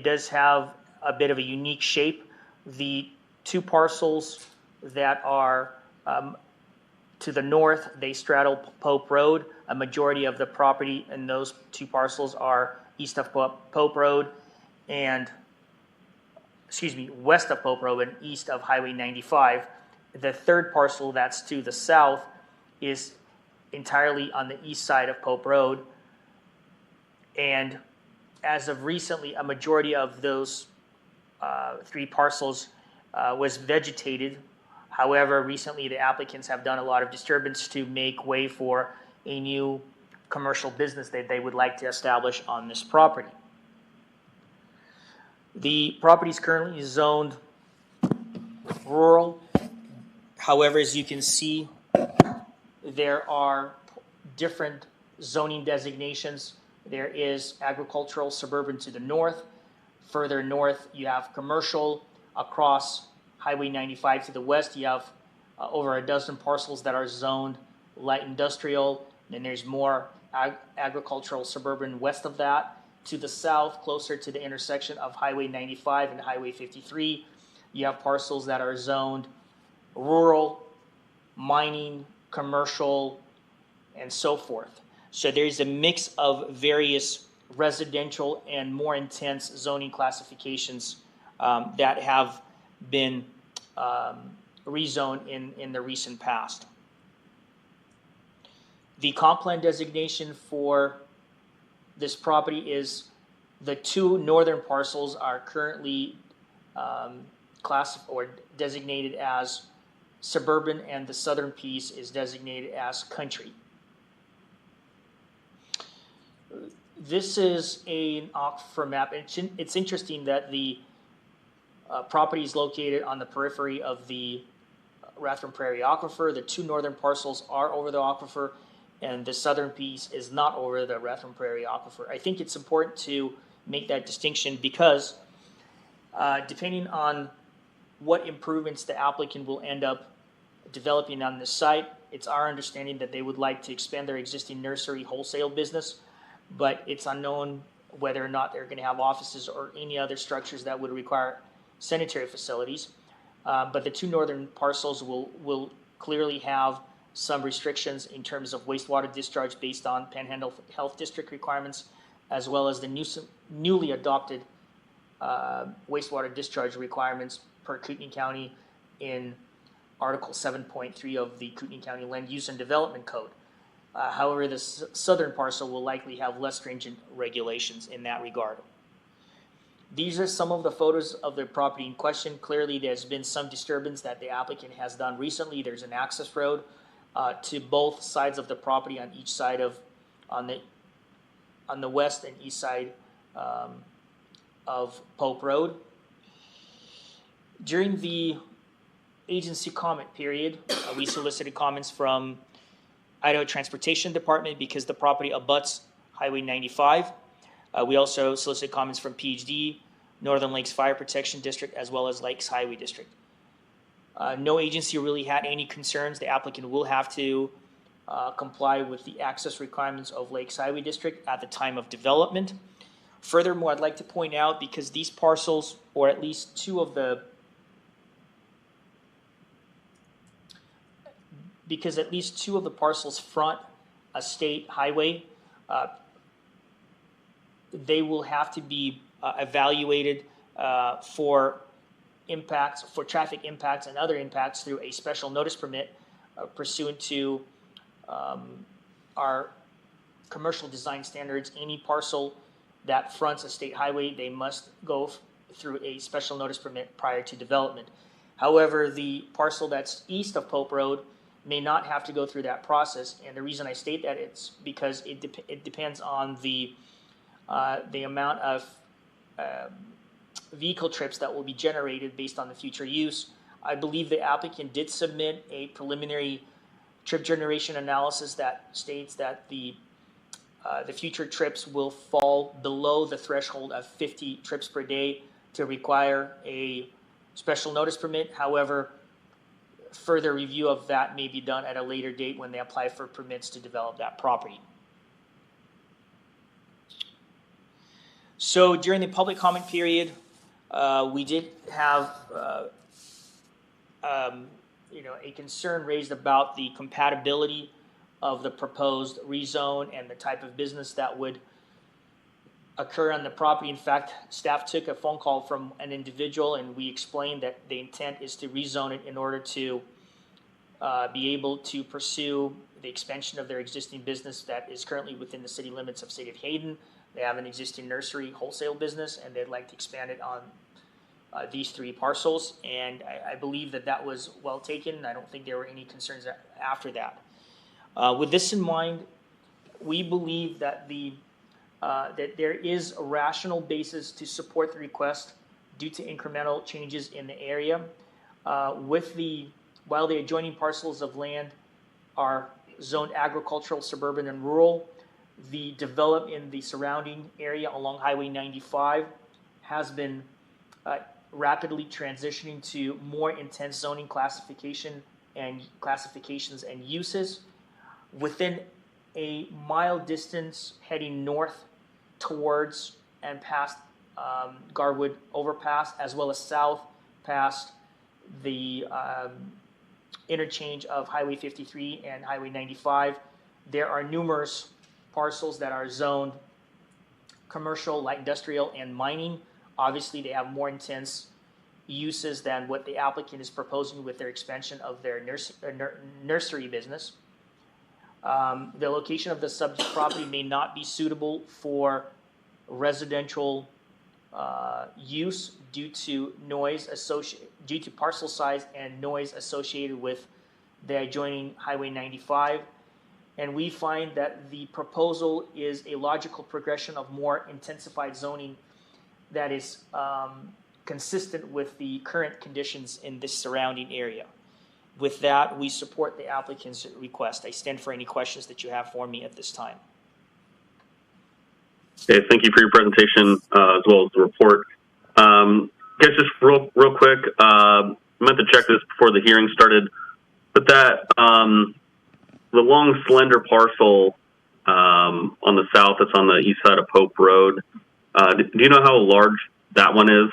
does have a bit of a unique shape. The 2 parcels that are to the north, they straddle Pope Road. A majority of the property in those 2 parcels are east of Pope Road and, west of Pope Road and east of Highway 95. The 3rd parcel that's to the south is entirely on the east side of Pope Road. And as of recently, a majority of those 3 parcels was vegetated. However, recently the applicants have done a lot of disturbance to make way for a new commercial business that they would like to establish on this property. The property is currently zoned rural. However, as you can see, there are different zoning designations. There is agricultural suburban to the north. Further north, you have commercial. Across Highway 95 to the west, you have over a dozen parcels that are zoned light industrial. Then there's more agricultural suburban west of that. To the south, closer to the intersection of Highway 95 and Highway 53, you have parcels that are zoned rural, mining, commercial, and so forth. So there's a mix of various residential and more intense zoning classifications that have been rezoned in the recent past. The comp plan designation for this property is the 2 northern parcels are currently classified or designated as suburban, and the southern piece is designated as country. This is an aquifer map. It's interesting that the property is located on the periphery of the Rathdrum Prairie Aquifer. The 2 northern parcels are over the aquifer, and the southern piece is not over the Rathdrum Prairie Aquifer. I think it's important to make that distinction because depending on what improvements the applicant will end up developing on this site, it's our understanding that they would like to expand their existing nursery wholesale business, but it's unknown whether or not they're going to have offices or any other structures that would require sanitary facilities. But the 2 northern parcels will clearly have some restrictions in terms of wastewater discharge based on Panhandle Health District requirements, as well as the newly adopted wastewater discharge requirements per Kootenai County in Article 7.3 of the Kootenai County Land Use and Development Code. However, the southern parcel will likely have less stringent regulations in that regard. These are some of the photos of the property in question. Clearly, there's been some disturbance that the applicant has done recently. There's an access road to both sides of the property on each side of, on the west and east side of Pope Road. During the agency comment period, we solicited comments from Idaho Transportation Department because the property abuts Highway 95. We also solicited comments from PhD, Northern Lakes Fire Protection District, as well as Lakes Highway District. No agency really had any concerns. The applicant will have to comply with the access requirements of Lakes Highway District at the time of development. Furthermore, I'd like to point out, because these parcels, or at least two of the parcels front a state highway, they will have to be evaluated for impacts, for traffic impacts and other impacts through a special notice permit pursuant to our commercial design standards. Any parcel that fronts a state highway, they must go through a special notice permit prior to development. However, the parcel that's east of Pope Road may not have to go through that process, and the reason I state that it's because it depends on the amount of vehicle trips that will be generated based on the future use. I believe the applicant did submit a preliminary trip generation analysis that states that the future trips will fall below the threshold of 50 trips per day to require a special notice permit. However, further review of that may be done at a later date when they apply for permits to develop that property. So during the public comment period, we did have a concern raised about the compatibility of the proposed rezone and the type of business that would occur on the property. In fact, staff took a phone call from an individual, and we explained that the intent is to rezone it in order to be able to pursue the expansion of their existing business that is currently within the city limits of City of Hayden. They have an existing nursery wholesale business, and they'd like to expand it on these three parcels. And I believe that was well taken. I don't think there were any concerns after that. With this in mind, we believe that that there is a rational basis to support the request due to incremental changes in the area. While the adjoining parcels of land are zoned agricultural, suburban, and rural, the development in the surrounding area along Highway 95 has been rapidly transitioning to more intense zoning classifications and uses. Within a mile distance heading north towards and past Garwood Overpass, as well as south past the interchange of Highway 53 and Highway 95, there are numerous parcels that are zoned commercial, light industrial, and mining. Obviously, they have more intense uses than what the applicant is proposing with their expansion of their nursery business. The location of the subject property may not be suitable for residential use due to parcel size and noise associated with the adjoining Highway 95. And we find that the proposal is a logical progression of more intensified zoning that is consistent with the current conditions in this surrounding area. With that, we support the applicant's request. I stand for any questions that you have for me at this time. Okay, thank you for your presentation as well as the report. Guys, just real quick, I meant to check this before the hearing started, but that the long, slender parcel on the south that's on the east side of Pope Road, do you know how large that one is?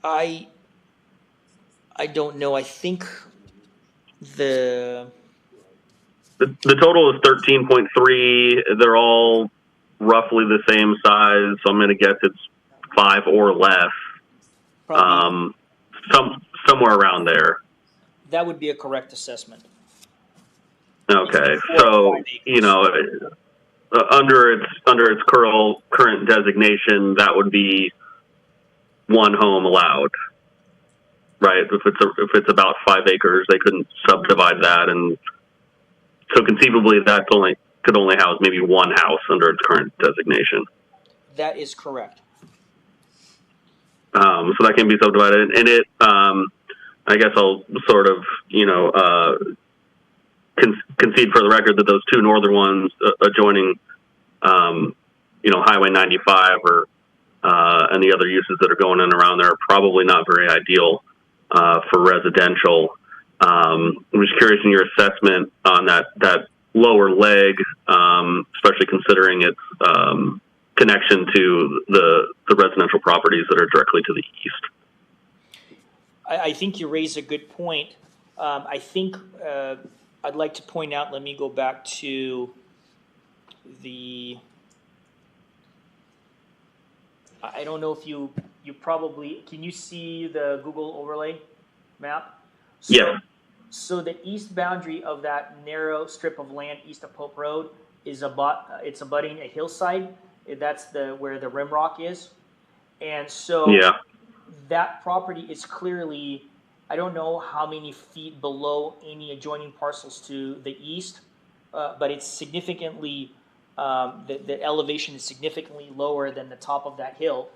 I don't know. I think the total is 13.3. They're all roughly the same size, so I'm going to guess it's 5 or less. Somewhere around there. That would be a correct assessment. Okay, so under its current designation, that would be one home allowed, right? If it's about 5 acres, they couldn't subdivide that, and so conceivably that could only house maybe one house under its current designation. That is correct. So that can be subdivided, and it. I guess I'll sort of concede for the record that those two northern ones adjoining, Highway 95 or and the other uses that are going in around there are probably not very ideal for residential. I'm just curious in your assessment on that lower leg, especially considering its connection to the residential properties that are directly to the east. I think you raise a good point. I think I'd like to point out, let me go back to I don't know if you probably, can you see the Google overlay map? So, yes. So the east boundary of that narrow strip of land east of Pope Road is it's abutting a hillside. That's where the rim rock is. And so that property is clearly, I don't know how many feet below any adjoining parcels to the east, but it's significantly, the elevation is significantly lower than the top of that hill.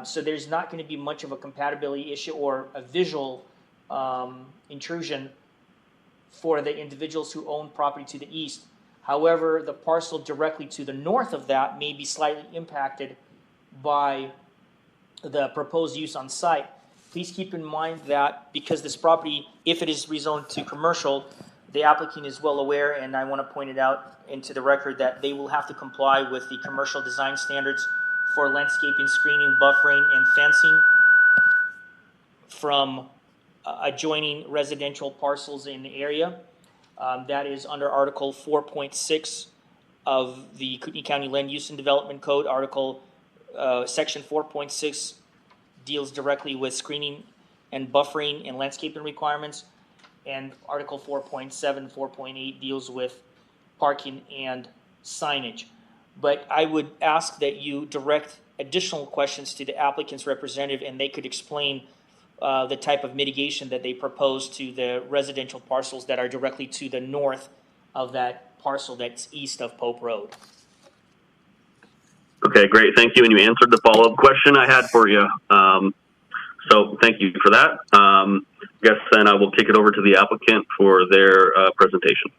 So there's not going to be much of a compatibility issue or a visual intrusion for the individuals who own property to the east. However, the parcel directly to the north of that may be slightly impacted by the proposed use on site. Please keep in mind that because this property, if it is rezoned to commercial, the applicant is well aware, and I want to point it out into the record, that they will have to comply with the commercial design standards for landscaping, screening, buffering, and fencing from adjoining residential parcels in the area. That is under Article 4.6 of the Kootenai County Land Use and Development Code. Section 4.6 deals directly with screening and buffering and landscaping requirements, and Article 4.7, 4.8 deals with parking and signage. But I would ask that you direct additional questions to the applicant's representative, and they could explain the type of mitigation that they propose to the residential parcels that are directly to the north of that parcel that's east of Pope Road. Okay, great. Thank you. And you answered the follow-up question I had for you. So thank you for that. I guess then I will kick it over to the applicant for their presentation.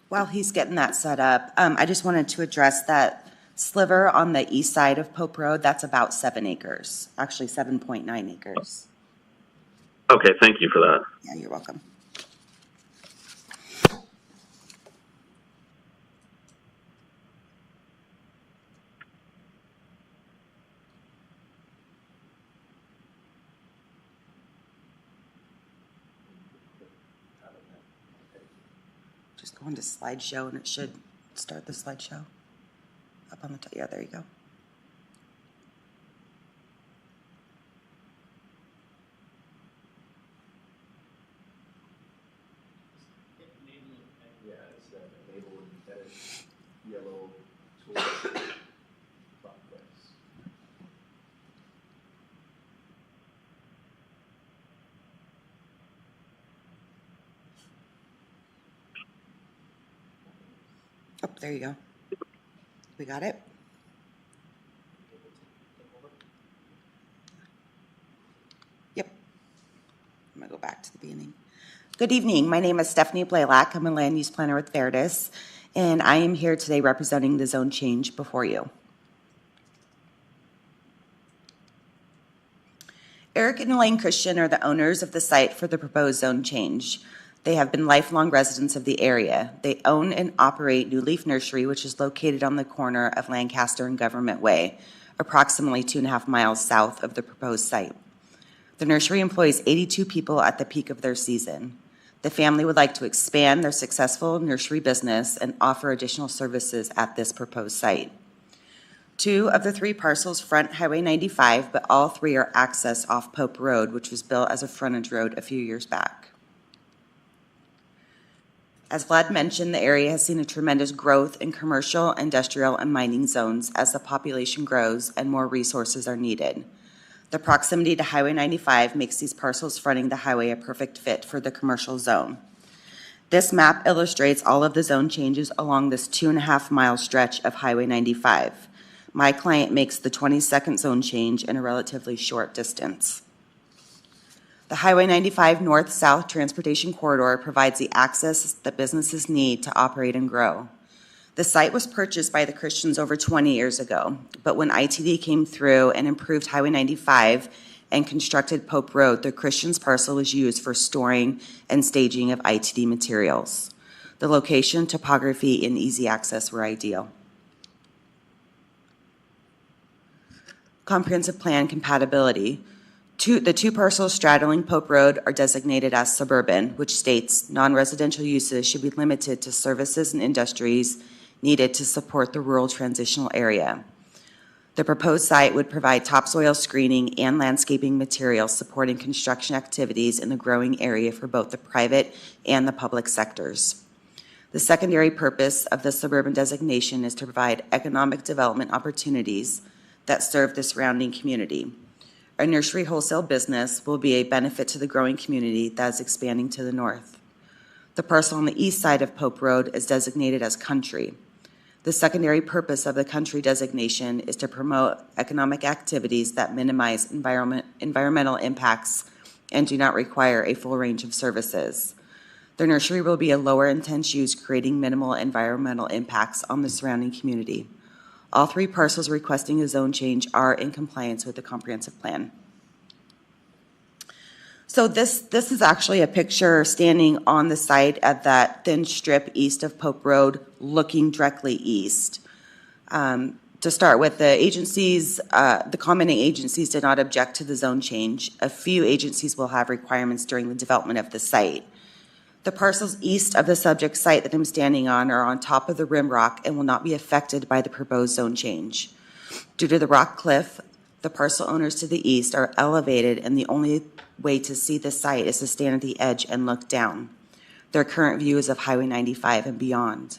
While he's getting that set up, I just wanted to address that sliver on the east side of Pope Road. That's about 7 acres, actually 7.9 acres. Okay, thank you for that. Yeah, you're welcome. Just go into slideshow and it should start the slideshow. Up on the top, yeah, there you go. Yeah, it's that enable and edit yellow tool. Oh, there you go. We got it. Yep. I'm gonna go back to the beginning. Good evening. My name is Stephanie Blaylock. I'm a land use planner with Veritas, and I am here today representing the zone change before you. Eric and Elaine Christian are the owners of the site for the proposed zone change. They have been lifelong residents of the area. They own and operate New Leaf Nursery, which is located on the corner of Lancaster and Government Way, approximately 2.5 miles south of the proposed site. The nursery employs 82 people at the peak of their season. The family would like to expand their successful nursery business and offer additional services at this proposed site. 2 of the 3 parcels front Highway 95, but all 3 are accessed off Pope Road, which was built as a frontage road a few years back. As Vlad mentioned, the area has seen a tremendous growth in commercial, industrial, and mining zones as the population grows and more resources are needed. The proximity to Highway 95 makes these parcels fronting the highway a perfect fit for the commercial zone. This map illustrates all of the zone changes along this 2.5-mile stretch of Highway 95. My client makes the 22nd zone change in a relatively short distance. The Highway 95 north-south transportation corridor provides the access that businesses need to operate and grow. The site was purchased by the Christians over 20 years ago, but when ITD came through and improved Highway 95 and constructed Pope Road, the Christians parcel was used for storing and staging of ITD materials. The location, topography, and easy access were ideal. Comprehensive plan compatibility. The two parcels straddling Pope Road are designated as suburban, which states non-residential uses should be limited to services and industries needed to support the rural transitional area. The proposed site would provide topsoil screening and landscaping materials supporting construction activities in the growing area for both the private and the public sectors. The secondary purpose of the suburban designation is to provide economic development opportunities that serve the surrounding community. Our nursery wholesale business will be a benefit to the growing community that is expanding to the north. The parcel on the east side of Pope Road is designated as country. The secondary purpose of the country designation is to promote economic activities that minimize environmental impacts and do not require a full range of services. The nursery will be a lower intense use, creating minimal environmental impacts on the surrounding community. All three parcels requesting a zone change are in compliance with the comprehensive plan. So this is actually a picture standing on the site at that thin strip east of Pope Road, looking directly east. To start with, the agencies, the commenting agencies did not object to the zone change. A few agencies will have requirements during the development of the site. The parcels east of the subject site that I'm standing on are on top of the rim rock and will not be affected by the proposed zone change. Due to the rock cliff, the parcel owners to the east are elevated, and the only way to see the site is to stand at the edge and look down. Their current view is of Highway 95 and beyond.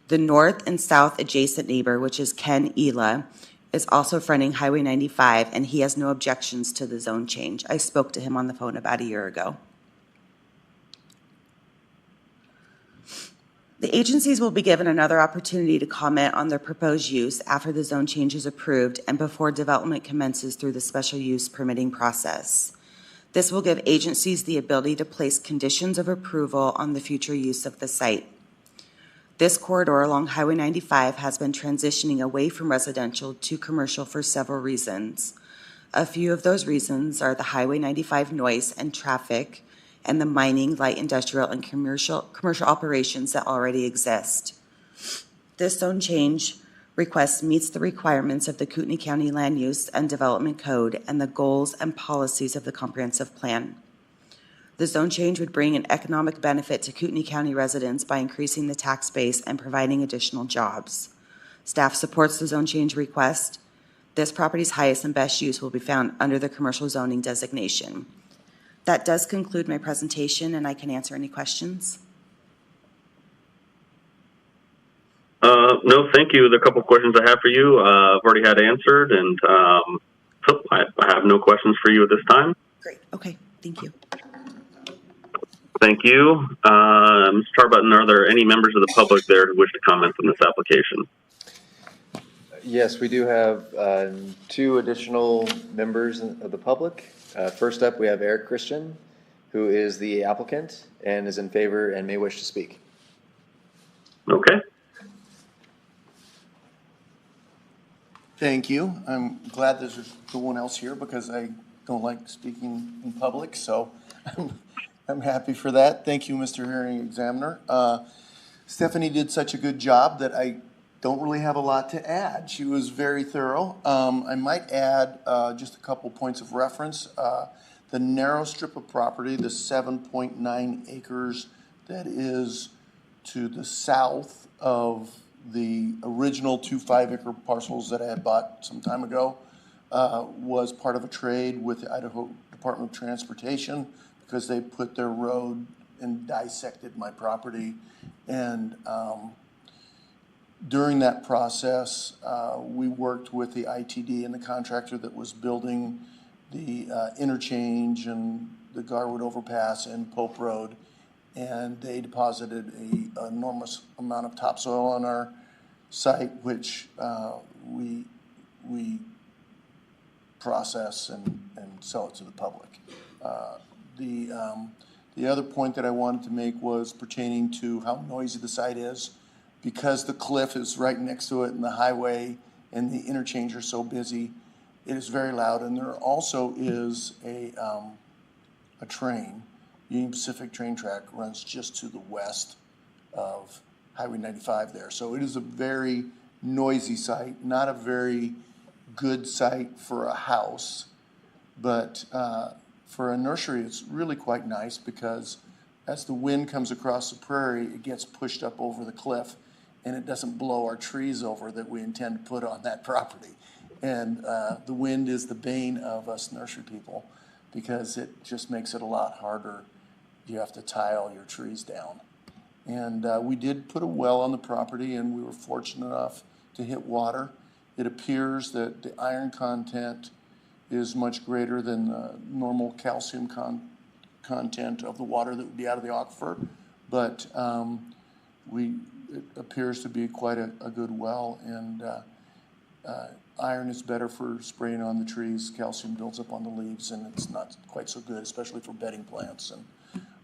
The north and south adjacent neighbor, which is Ken Ela, is also fronting Highway 95, and he has no objections to the zone change. I spoke to him on the phone about a year ago. The agencies will be given another opportunity to comment on their proposed use after the zone change is approved and before development commences through the special use permitting process. This will give agencies the ability to place conditions of approval on the future use of the site. This corridor along Highway 95 has been transitioning away from residential to commercial for several reasons. A few of those reasons are the Highway 95 noise and traffic, and the mining, light industrial, and commercial operations that already exist. This zone change request meets the requirements of the Kootenai County Land Use and Development Code and the goals and policies of the comprehensive plan. The zone change would bring an economic benefit to Kootenai County residents by increasing the tax base and providing additional jobs. Staff supports the zone change request. This property's highest and best use will be found under the commercial zoning designation. That does conclude my presentation, and I can answer any questions. No, thank you. There are a couple of questions I have for you. I've already had answered, and so I have no questions for you at this time. Great. Okay. Thank you. Thank you. Mr. Tarbutton, are there any members of the public there who wish to comment on this application? Yes, we do have two additional members of the public. First up, we have Eric Christian, who is the applicant and is in favor and may wish to speak. Okay. Thank you. I'm glad there's no one else here because I don't like speaking in public, so I'm happy for that. Thank you, Mr. Hearing Examiner. Stephanie did such a good job that I don't really have a lot to add. She was very thorough. I might add just a couple points of reference. The narrow strip of property, the 7.9 acres that is to the south of the original 2 5-acre parcels that I had bought some time ago, was part of a trade with the Idaho Department of Transportation because they put their road and dissected my property. And during that process, we worked with the ITD and the contractor that was building the interchange and the Garwood overpass and Pope Road, and they deposited an enormous amount of topsoil on our site, which we process and sell it to the public. The other point that I wanted to make was pertaining to how noisy the site is. Because the cliff is right next to it and the highway and the interchange are so busy, it is very loud. And there also is a train, Union Pacific train track runs just to the west of Highway 95 there. So it is a very noisy site, not a very good site for a house, but for a nursery, it's really quite nice because as the wind comes across the prairie, it gets pushed up over the cliff and it doesn't blow our trees over that we intend to put on that property. And the wind is the bane of us nursery people because it just makes it a lot harder. You have to tie all your trees down. And we did put a well on the property and we were fortunate enough to hit water. It appears that the iron content is much greater than the normal calcium content of the water that would be out of the aquifer, but it appears to be quite a good well, and iron is better for spraying on the trees. Calcium builds up on the leaves, and it's not quite so good, especially for bedding plants. And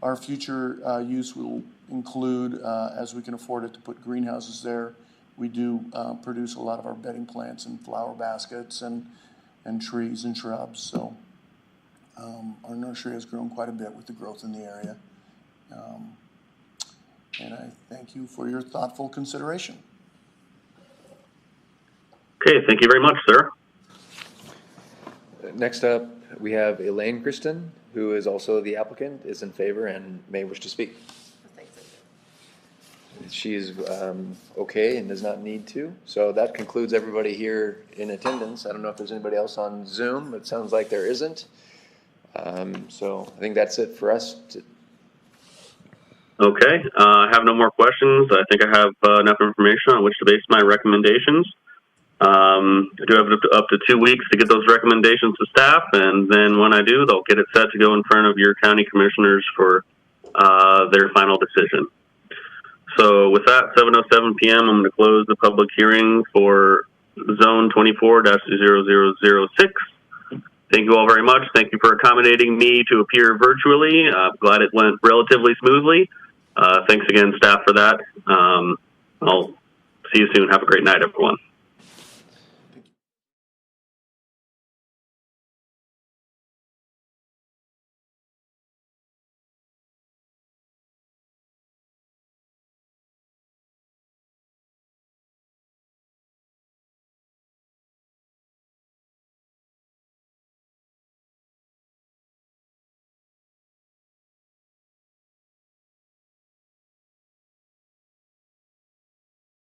our future use will include, as we can afford it, to put greenhouses there. We do produce a lot of our bedding plants in flower baskets and trees and shrubs. So our nursery has grown quite a bit with the growth in the area. And I thank you for your thoughtful consideration. Okay, thank you very much, sir. Next up, we have Elaine Kristen, who is also the applicant, is in favor and may wish to speak. She's okay and does not need to. So that concludes everybody here in attendance. I don't know if there's anybody else on Zoom. It sounds like there isn't. So I think that's it for us. Okay, I have no more questions. I think I have enough information on which to base my recommendations. I do have up to 2 weeks to get those recommendations to staff, and then when I do, they'll get it set to go in front of your county commissioners for their final decision. So with that, 7:07 p.m., I'm going to close the public hearing for Zone 24-0006. Thank you all very much. Thank you for accommodating me to appear virtually. I'm glad it went relatively smoothly. Thanks again, staff, for that. I'll see you soon. Have a great night, everyone.